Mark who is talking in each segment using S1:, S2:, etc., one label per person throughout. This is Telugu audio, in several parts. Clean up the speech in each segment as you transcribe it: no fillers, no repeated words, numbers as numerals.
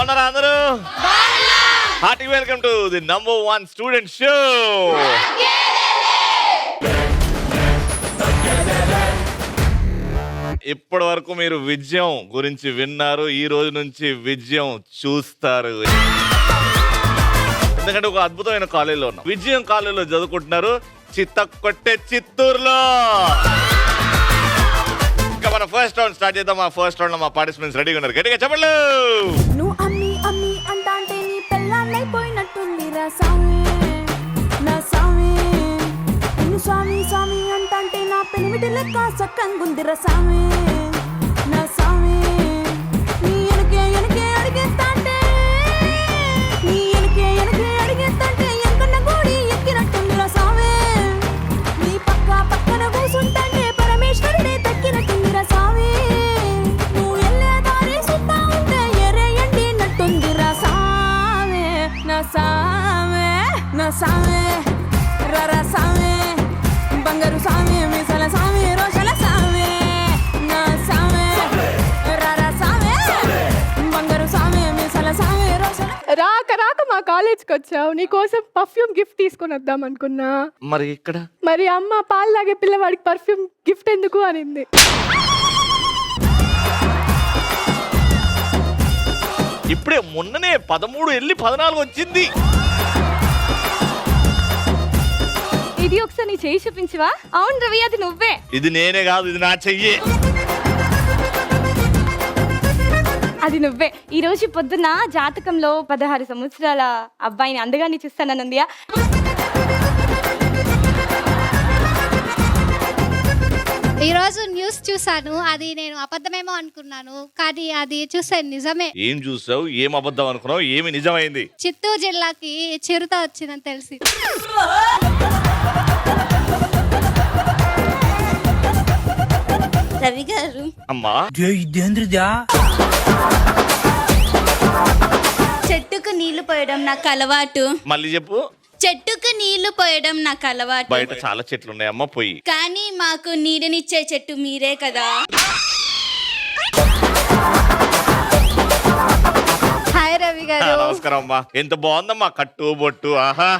S1: బాగున్నారా అందరూ? Hearty welcome to the number 1 student show. ఇప్పటి వరకు మీరు విజయం గురించి విన్నారు, ఈ రోజు నుంచి విజయం చూస్తారు. ఎందుకంటే ఒక అద్భుతమైన కాలేజీలో ఉన్నాం. విజయం కాలేజీలో చదువుకుంటున్నారు, చిత్త కొట్టే చిత్తూరులో. ఇంకా మన ఫస్ట్ రౌండ్ స్టార్ట్ చేద్దాం. మా ఫస్ట్ రౌండ్ లో మా పార్టిసిపెంట్స్ రెడీగా ఉన్నారు. గట్టిగా చెప్పండి.
S2: నువ్వు అమ్మి అమ్మి అంటే నీ పెళ్ళాన్నైపోయినట్టుంది రా సామి, నా సామి. నువ్వు స్వామి స్వామి అంటే నా పెనిమిటి లెక్క చక్కంగుంది రా సామి, నా సామి. నీ ఎనకే అడిగేస్తాంటే, నీ ఎనకే అడిగేస్తాంటే ఎంకన్న గూడి ఎక్కినట్టుంది రా సామి. నీ పక్కన కూసుంటే పరమేశ్వరుడే తక్కినట్టుంది రా సామి. నువ్వు ఎల్లే దారి సుత్తా ఉంటే ఎరే ఎండినట్టుంది రా సామి, నా సామి, నా సామి. రరా సామి, బంగారు సామి, మీసల సామి, రోషల సామి, నా సామి. రరా సామి, బంగారు సామి, మీసల సామి, రోషల.
S3: రాక మా కాలేజ్కి వచ్చావు, నీకోసం పర్ఫ్యూమ్ గిఫ్ట్ తీసుకొని వద్దాం అనుకున్నా.
S1: మరి ఇక్కడ
S3: మరి అమ్మ పాలు తాగే పిల్లవాడికి పర్ఫ్యూమ్ గిఫ్ట్ ఎందుకు అనింది.
S1: ఇప్పుడే మొన్ననే 13 వెళ్ళి 14 వచ్చింది.
S4: ఇది ఒకసారి నీ చేయి చూపించవా? అవును రవి, అది నువ్వే.
S1: ఇది నేనే కాదు, ఇది నా చెయ్యి.
S4: అది నువ్వే. ఈ రోజు పొద్దున్న జాతకంలో 16 సంవత్సరాల అబ్బాయిని అందగాన్ని చూస్తాననుందియా.
S5: ఈరోజు న్యూస్ చూసాను, అది నేను అబద్ధమేమో అనుకున్నాను, కానీ అది చూస్తే నిజమే.
S1: ఏం చూసావు? ఏం అబద్ధం అనుకున్నావు? ఏమి నిజమైంది?
S5: చిత్తూరు జిల్లాకి చిరుత వచ్చిందని తెలిసి.
S6: రవి గారు,
S1: అమ్మా
S6: చెట్టుకు నీళ్లు పోయడం నాకు అలవాటు.
S1: మళ్ళీ చెప్పు.
S6: చెట్టుకు నీళ్లు పోయడం నాకు అలవాటు.
S1: బయట చాలా చెట్లు ఉన్నాయమ్మా, పోయి.
S6: కానీ మాకు నీడనిచ్చే చెట్టు మీరే కదా.
S3: హాయ్ రవి గారు.
S1: నమస్కారం అమ్మా. ఎంత బాగుందమ్మా కట్టు బొట్టు. ఆహా,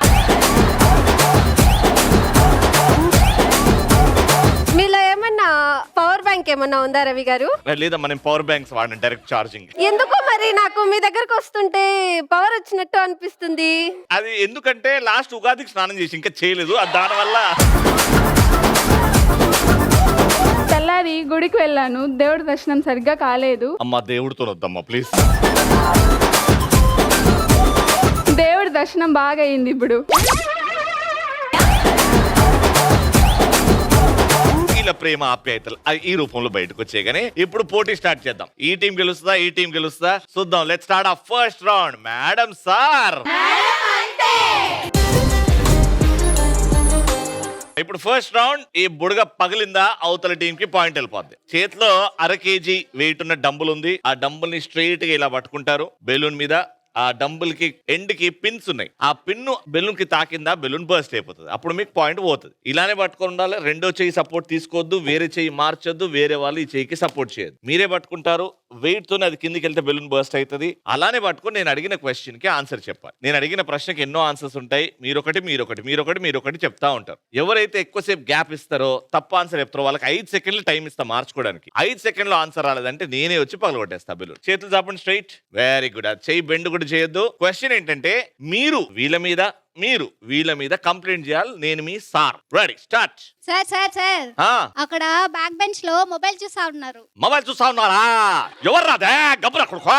S3: మీలో ఏమన్నా పవర్ బ్యాంక్ ఏమన్నా ఉందా రవి గారు?
S1: లేదమ్మా, నేను పవర్ బ్యాంక్స్ వాడిన డైరెక్ట్ ఛార్జింగ్.
S3: ఎందుకు మరి నాకు మీ దగ్గరకు వస్తుంటే పవర్ వచ్చినట్టు అనిపిస్తుంది.
S1: అది ఎందుకంటే లాస్ట్ ఉగాదికి స్నానం చేసి ఇంకా చేయలేదు, అది దానివల్ల.
S3: తెల్లారి గుడికి వెళ్ళాను, దేవుడి దర్శనం సరిగ్గా కాలేదు.
S1: అమ్మా దేవుడితో వద్దమ్మా ప్లీజ్.
S3: దేవుడి దర్శనం బాగా అయింది. ఇప్పుడు
S1: ప్రేమ ఆప్యాయతలు ఈ రూపంలో బయటకు వచ్చే. కానీ ఇప్పుడు పోటీ స్టార్ట్ చేద్దాం. ఈ టీం గెలుస్తుందా, ఈ టీం గెలుస్తుందా చూద్దాం. లెట్స్ స్టార్ట్ ఆ ఫస్ట్ రౌండ్. మేడం సార్, ఇప్పుడు ఫస్ట్ రౌండ్. ఈ బుడగ పగిలిందా అవతల టీం కి పాయింట్ వెళ్ళిపోద్ది. చేతిలో 1/2 kg వెయిట్ ఉన్న డంబుల్ ఉంది. ఆ డంబుల్ ని స్ట్రైట్ గా ఇలా పట్టుకుంటారు. బెలూన్ మీద ఆ డంబుల్ కి ఎండ్ కి పిన్స్ ఉన్నాయి. ఆ పిన్ను బెలూన్ కి తాకిందా బెలూన్ బర్స్ట్ అయిపోతుంది. అప్పుడు మీకు పాయింట్ పోతుంది. ఇలానే పట్టుకొని ఉండాలి. రెండో చెయ్యి సపోర్ట్ తీసుకోవద్దు, వేరే చెయ్యి మార్చొద్దు, వేరే వాళ్ళు ఈ చెయ్యికి సపోర్ట్ చేయొద్దు. మీరే పట్టుకుంటారు. వెయిట్ తోనే అది కిందికి వెళ్తే బెలూన్ బర్స్ట్ అవుతుంది. అలానే పట్టుకొని నేను అడిగిన క్వశ్చన్ కి ఆన్సర్ చెప్పాలి. నేను అడిగిన ప్రశ్నకి ఎన్నో ఆన్సర్స్ ఉంటాయి. మీరొకటి చెప్తా ఉంటారు. ఎవరైతే ఎక్కువసేపు గ్యాప్ ఇస్తారో, తప్పు ఆన్సర్ చెప్తారో వాళ్ళకి 5 సెకండ్లు టైం ఇస్తా మార్చుకోవడానికి. 5 సెకండ్లో ఆన్సర్ రాలేదంటే నేనే వచ్చి పగలగొట్టేస్తా బెలూన్. చేతులు చాపండి స్ట్రైట్. Very good. అది చెయ్యి బెండ్ కూడా చేయొద్దు. క్వశ్చన్ ఏంటంటే మీరు వీళ్ళ మీద కంప్లైంట్ చేయాలి. నేను మీ సార్. Ready start.
S5: సార్ అక్కడ బ్యాక్ బెంచ్ లో మొబైల్ చూస్తా ఉన్నారు.
S1: మొబైల్ చూస్తా ఉన్నారా? ఎవరు రాదే గబ్బురా కొడుకా.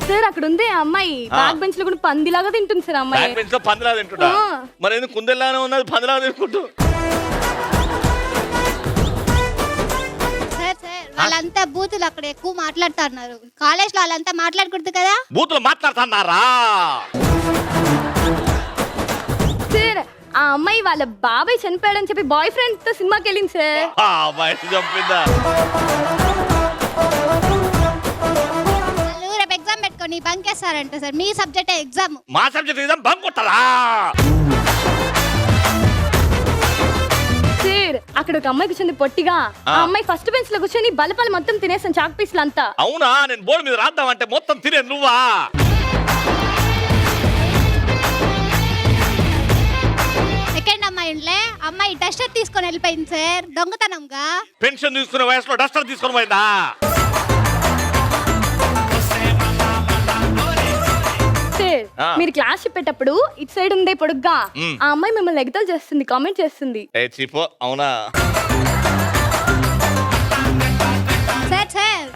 S4: సార్ అక్కడ ఉంది ఆ అమ్మాయి బ్యాక్ బెంచ్ లో కూడా పందిలాగా తింటుంది సార్. అమ్మాయి
S1: బ్యాక్ బెంచ్ లో పందిలా తింటుంటా? మరి ఎందుకు కుందెల్లానే ఉన్నది పందిలా తింటుకుంటూ?
S5: వాళ్ళంతా బూతులు అక్కడ ఎక్కువ మాట్లాడుతున్నారు. కాలేజ్ లో వాళ్ళంతా మాట్లాడకూడదు కదా.
S1: బూతులు మాట్లాడుతున్నారా?
S4: సార్ ఆ అమ్మాయి వాళ్ళ బాబాయ్ చనిపోయాడని చెప్పి బాయ్ ఫ్రెండ్ తో సినిమాకి వెళ్ళింది సార్.
S1: బయట చంపిందా?
S5: వాళ్ళు రేపు ఎగ్జామ్ పెట్టుకొని బంక్ వేస్తారంట సార్. మీ సబ్జెక్ట్ ఎగ్జామ్.
S1: మా సబ్జెక్ట్ ఎగ్జామ్ బంక్ కొట్టాలా?
S4: సార్ అక్కడ ఒక అమ్మాయి కూర్చుంది పొట్టిగా. ఆ అమ్మాయి ఫస్ట్ బెంచ్ లో కూర్చొని బలపాలు మొత్తం తినేసాను చాక్ పీసులు అంతా.
S1: అవునా? నేను బోర్డు మీద రాద్దామంటే మొత్తం తినే నువ్వా?
S5: సెకండ్ అమ్మాయి ఉండే అమ్మాయి డస్టర్ తీసుకొని వెళ్ళిపోయింది సార్ దొంగతనంగా.
S1: పెన్షన్ తీసుకునే వయసులో డస్టర్ తీసుకొని పోయిందా?
S4: సార్, మీరు క్లాస్ చెప్పేటప్పుడు ఇటు సైడ్ ఉందే పొడుగ్గా ఆ అమ్మాయి మిమ్మల్ని ఎగతాలు చేస్తుంది, కామెంట్ చేస్తుంది.
S1: ఏ చీపో, అవునా?
S5: సార్ సార్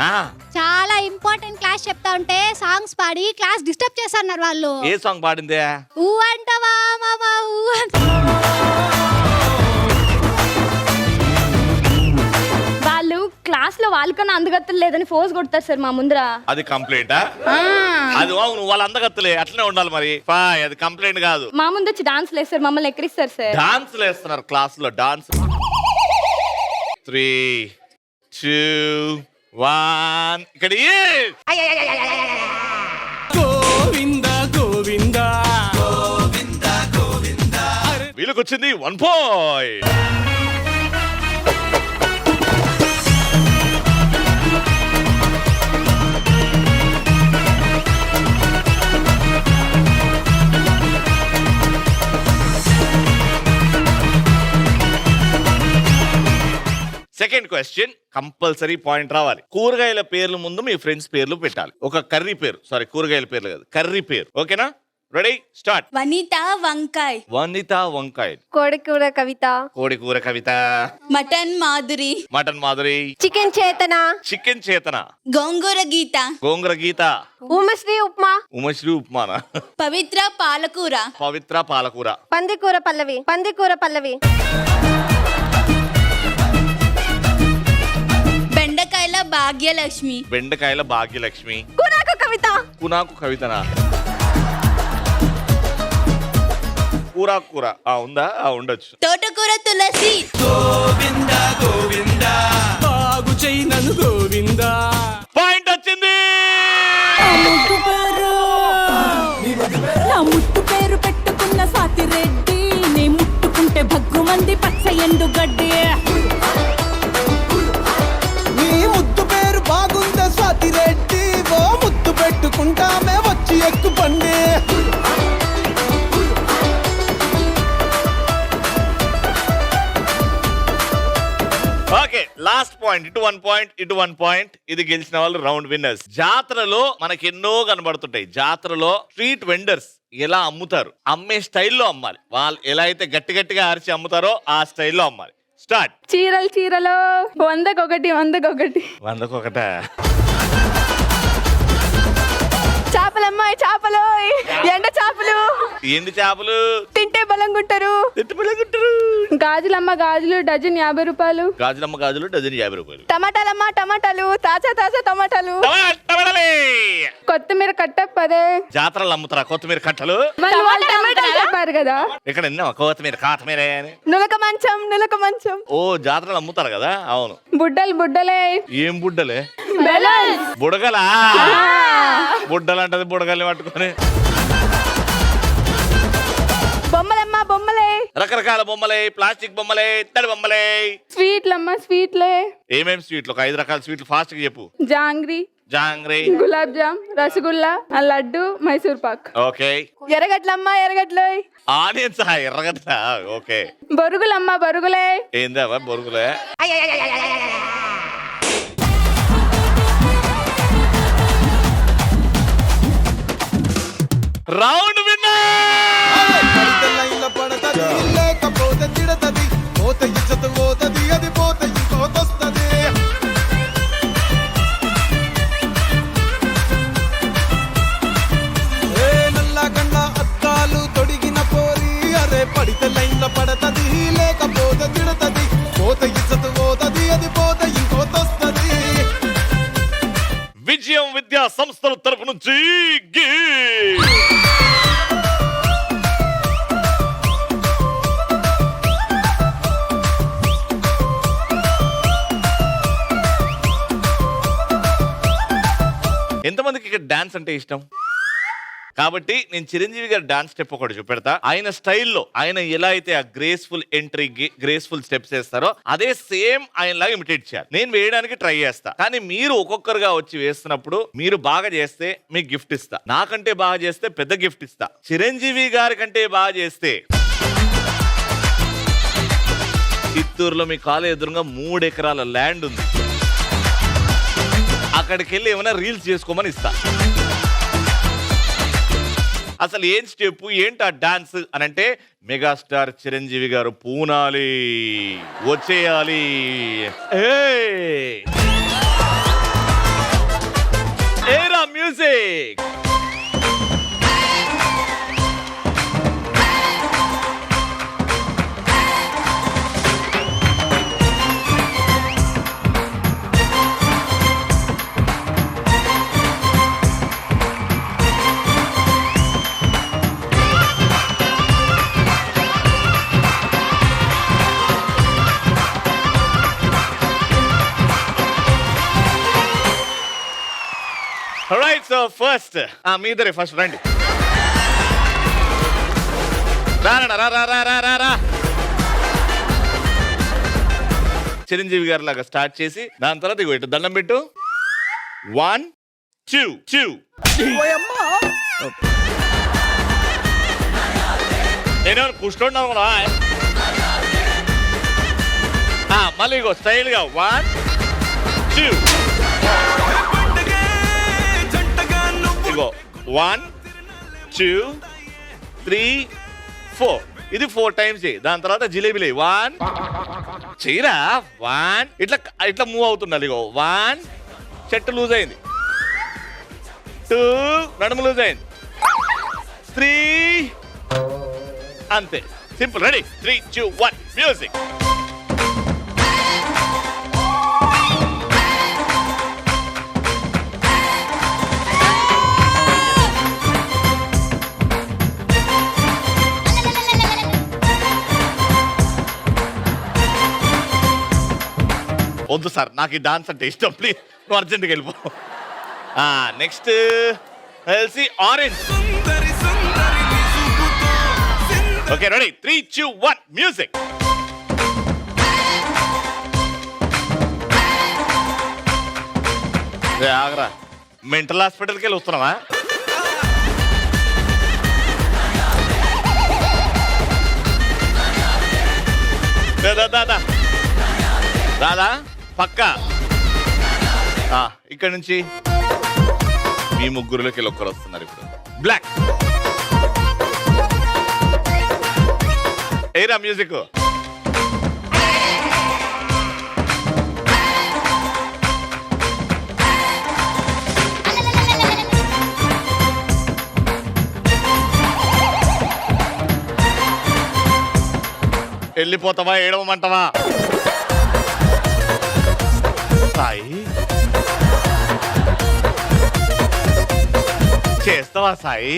S5: చాలా ఇంపార్టెంట్ క్లాస్ చెప్తా ఉంటే సాంగ్స్ పాడి క్లాస్ డిస్టర్బ్ చేస్తున్నారు వాళ్ళు.
S1: ఏ సాంగ్ పాడిందే?
S5: ఊ అంటవా మామా ఊ
S4: వాళ్ళు క్లాస్ లో వాళ్ళకన్నా అందగత్తలు లేదని ఫోర్స్ కొడతారు సార్ మా ముందర.
S1: అది కంప్లైంటా? అది అవును, వాళ్ళ అందగత్తలే అట్లనే ఉండాలి మరి. అది కంప్లైంట్ కాదు.
S4: మా ముందు వచ్చి డాన్స్ లేస్తారు, మమ్మల్ని ఎక్కిరిస్తారు సార్.
S1: డాన్స్ వేస్తున్నారు క్లాస్ లో. డాన్స్ 3, 2, 1 ఇక్కడ వీళ్ళకి వచ్చింది 1 point. Second question compulsory point రావాలి. కూరగాయల పేర్ల ముందు మీ ఫ్రెండ్స్ పేర్లు పెట్టాలి. ఒక కర్రీ పేరు, సారీ కూరగాయల పేర్లు కాదు, కర్రీ పేరు. ఓకేనా? Ready, start.
S6: వనిత వంకాయ్.
S1: వనిత వంకాయ.
S3: కోడికూర కవిత.
S1: కోడికూర Kavitha.
S6: Mutton Madhuri.
S1: Mutton Madhuri.
S3: Chicken Chetana.
S1: Chicken Chetana.
S6: గోంగూర గీత.
S1: గోంగూర గీత.
S3: ఉమశ్రీ ఉప్మా.
S1: ఉమశ్రీ ఉప్మానా?
S6: పవిత్ర పాలకూర.
S1: పవిత్ర పాలకూర.
S3: పందికూర పల్లవి. పందికూర పల్లవి.
S6: బెండకాయల భాగ్యలక్ష్మి.
S1: బెండకాయల భాగ్యలక్ష్మి.
S3: కునాకు కవిత.
S1: కునాకు కవితనా? కూర ఉందా? ఉండొచ్చు.
S6: తోటకూర తులసి.
S1: పాయింట్ వచ్చింది.
S2: నా ముట్టు పేరు పెట్టుకున్న స్వాతి రెడ్డి, నీ ముట్టుకుంటే భగ్గు మంది పచ్చ ఎండు గడ్డి.
S7: నీ ముద్దు పేరు బాగుందా స్వాతి రెడ్డి, ఓ ముద్దు పెట్టుకుంటామే వచ్చి ఎక్కు పండి.
S1: Okay, last point. ఇటు 1 పాయింట్, ఇటు 1 పాయింట్. ఇది గెలిచిన వాళ్ళు రౌండ్ విన్నర్స్. జాతరలో మనకి ఎన్నో కనబడుతుంటాయి. జాతరలో స్ట్రీట్ వెండర్స్ ఎలా అమ్ముతారు, అమ్మే స్టైల్లో అమ్మాలి. వాళ్ళు ఎలా అయితే గట్టి గట్టిగా అరిచి అమ్ముతారో ఆ స్టైల్లో అమ్మాలి. స్టార్ట్.
S3: చీరలు 100కి 100కి.
S1: 100కి 1.
S3: చేపలమ్మాయి చేపలు. ఎండ చేపలు.
S1: ఎండు చేపలు
S3: తింటే బలంగా ఉంటారు. గాజులమ్మ గాజులు డజన్ 50 రూపాయలు.
S1: గాజులమ్మ గాజులు డజన్ 50 రూపాయలు.
S3: టమాటాలమ్మ టమాటాలు తాజా టమాటాలు.
S1: టమాటాలే.
S3: కొత్తిమీర కట్ట 10.
S1: జాతరలు అమ్ముతారా కొత్తిమీర కట్టలు?
S3: మళ్ళీ వాళ్ళు టమాటాలు చెప్పారు కదా.
S1: ఇక్కడ ఎన్నో కొత్తిమీర కాతమీర అని.
S3: నులక మంచం.
S1: ఓ జాతరలు అమ్ముతారు కదా. అవును.
S3: బుడ్డలే.
S1: ఏం బుడ్డలే?
S3: బెలూన్స్.
S1: బుడగలా? బుడ్డలు అంటది బుడగల్ని పట్టుకొని.
S3: బొమ్మలే.
S1: రకరకాల బొమ్మలే, ప్లాస్టిక్ బొమ్మలే, ఇత్తడి బొమ్మలే.
S3: స్వీట్లే.
S1: ఏమేం స్వీట్లు? ఒక 5 రకాల స్వీట్లు ఫాస్ట్ గా చెప్పు. జాంగ్రీ,
S3: గులాబ్ జామ్, రసగుల్లా, లడ్డు, మైసూర్ పాక్.
S1: ఓకే.
S3: ఎర్రగడ్డలు.
S1: ఆనియన్స్ ఎర్రగడ్డ. ఓకే.
S3: బొరుగులే.
S1: ఏందా బొరుగులే? రౌండ్
S7: లైన్ల పడతది లేకపోతే తిడతది, పోత ఇచ్చత పోతది, అది పోత ఇంకోతొస్తది. ఏ నల్ల కన్న అద్దాలు తొడిగిన పోరి, అరే పడితే లైన్ల పడతది లేకపోతే తిడతది, పోత ఇచ్చత పోతది, అది పోత ఇంకోతొస్తది.
S1: విజయం విద్యా సంస్థల తరపు నుంచి ఎంతమందికి ఇక్కడ డాన్స్ అంటే ఇష్టం? కాబట్టి నేను చిరంజీవి గారి డాన్స్ స్టెప్ ఒకటి చూపెడతా. ఆయన స్టైల్లో ఆయన ఎలా అయితే ఆ గ్రేస్ఫుల్ ఎంట్రీ, గ్రేస్ఫుల్ స్టెప్స్ వేస్తారో అదే సేమ్ ఆయన లాగా ఇమిటేట్ చేయాలి. నేను వేయడానికి ట్రై చేస్తా, కానీ మీరు ఒక్కొక్కరుగా వచ్చి వేస్తున్నప్పుడు మీరు బాగా చేస్తే మీకు గిఫ్ట్ ఇస్తా, నాకంటే బాగా చేస్తే పెద్ద గిఫ్ట్ ఇస్తా, చిరంజీవి గారి కంటే బాగా చేస్తే చిత్తూరులో మీ కాలేజ్ ఎదురుగా 3 ఎకరాల ల్యాండ్ ఉంది, అక్కడికి వెళ్ళి ఏమైనా రీల్స్ చేసుకోమని ఇస్తా. అసలు ఏం స్టెప్ ఏంటి ఆ డాన్స్ అని అంటే మెగాస్టార్ చిరంజీవి గారు పూనాలి, వచ్చేయాలి. ఏరా మ్యూజిక్. రైట్, సో ఫస్ట్ మీ ఇద్దరే ఫస్ట్ రండి. రా. చిరంజీవి గారి లాగా స్టార్ట్ చేసి దాని తర్వాత ఇగో ఇటు దండం పెట్టు. 1 2 2. నేను కూర్చుంటున్నాను కూడా. మళ్ళీ ఇగో స్టైల్ గా 1 2. ఇగో 1 2 3 4. ఇది 4 టైమ్స్ చేయి. దాని తర్వాత జిలేబీలే 1 చెయ్యరా. 1 ఇట్లా మూవ్ అవుతుండాలి. ఇగో 1 చెట్టు లూజ్ అయింది, 2 నడుము లూజ్ అయింది, 3 అంతే. సింపుల్. Ready 3 2 1 music. వద్దు సార్, నాకు ఈ డాన్స్ అంటే ఇష్టం, ప్లీజ్ నువ్వు అర్జెంట్గా వెళ్ళిపో. Next LC orange. Okay ready 3 2 1 music. ఆగరా, మెంటల్ హాస్పిటల్కి వెళ్ళి వస్తున్నావా? రాదా పక్కా. ఇక్కడ నుంచి మీ ముగ్గురులోకి ఒక్కరు వస్తున్నారు. ఇప్పుడు బ్లాక్. ఏరా మ్యూజిక్. వెళ్ళిపోతావా, ఏడవమంటావా? సాయి చేస్తావా? సాయి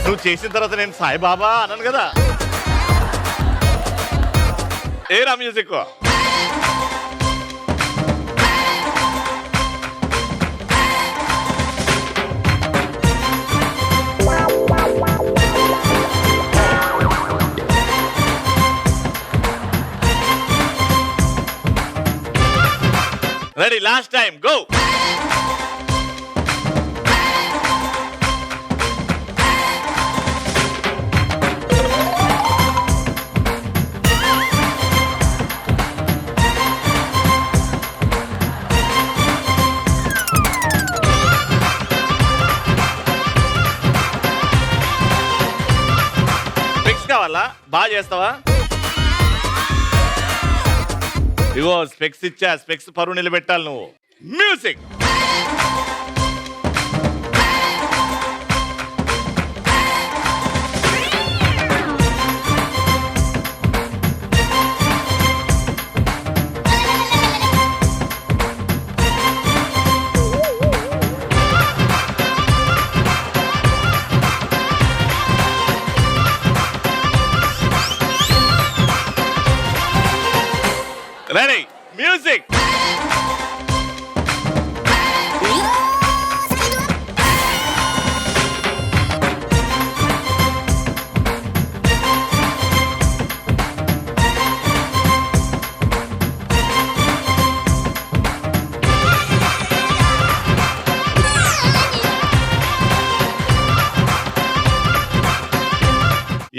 S1: నువ్వు చేసిన తర్వాత నేను సాయి బాబా అన్నాను కదా. ఏరా music. Ready, last time, go! Fix కావాలా? బాగా చేస్తావా? ఇగో స్పెక్స్ ఇచ్చా, స్పెక్స్ పరువు నిలబెట్టాలి నువ్వు. మ్యూజిక్. Ready music.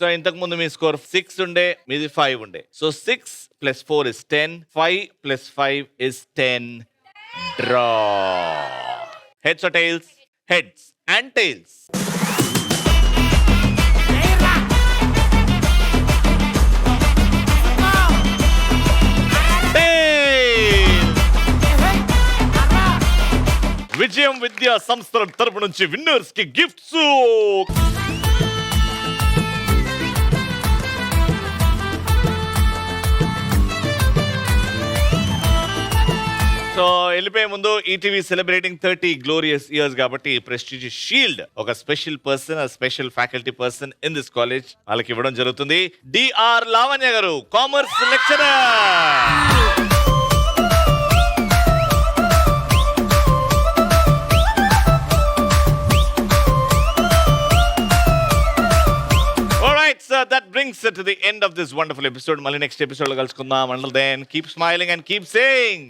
S1: సో ఇంతకు ముందు మీ స్కోర్ 6 ఉండే, మీది 5 ఉండే. So 6 + 4 is 10, 5 + 5 is 10. Draw. Heads or tails? Heads and tails. విజయం విద్యా సంస్థల తరపు నుంచి విన్నర్స్ కి గిఫ్ట్స్. సో వెళ్ళిపోయే ముందు ఈటీవీ సెలబ్రేటింగ్ 30 గ్లోరియస్ ఇయర్స్ కాబట్టి ప్రెస్టీజియస్ షీల్డ్ ఒక special person, special faculty person in this college వాళ్ళకి ఇవ్వడం జరుగుతుంది. డిఆర్ లావణ్య గారు, commerce lecturer. So that brings it to the end of this wonderful episode. Mali next episode lo kalusukundam. Until then, keep smiling and keep saying.